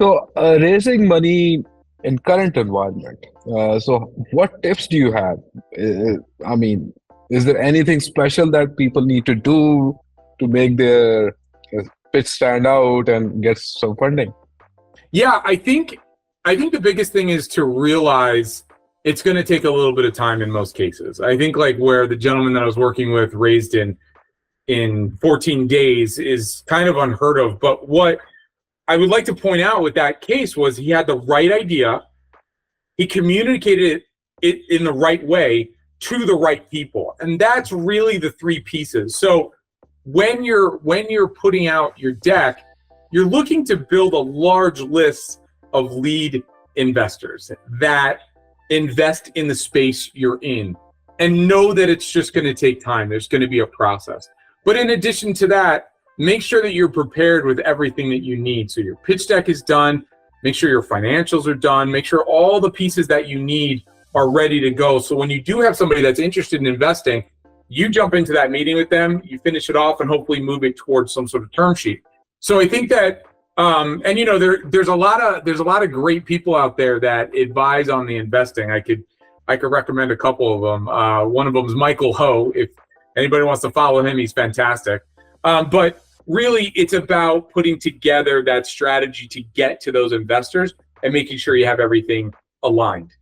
So, raising money in current environment. So, what tips do you have? I mean, is there anything special that people need to do to make their pitch stand out and get some funding? Yeah, I think the biggest thing is to realize it's going to take a little bit of time in most cases. I think like where the gentleman that I was working with raised in 14 days is kind of unheard of. But what I would like to point out with that case was he had the right idea. He communicated it in the right way to the right people. And that's really the three pieces. So when you're putting out your deck, you're looking to build a large list of lead investors that invest in the space you're in, and know that it's just going to take time. There's going to be a process. But in addition to that, make sure that you're prepared with everything that you need. So your pitch deck is done, make sure your financials are done, make sure all the pieces that you need are ready to go. So when you do have somebody that's interested in investing, you jump into that meeting with them, you finish it off, and hopefully move it towards some sort of term sheet. So I think that, and you know, there's a lot of great people out there that advise on the investing. I could recommend a couple of them. One of them is Michael Ho. If anybody wants to follow him, he's fantastic. But really, it's about putting together that strategy to get to those investors and making sure you have everything aligned.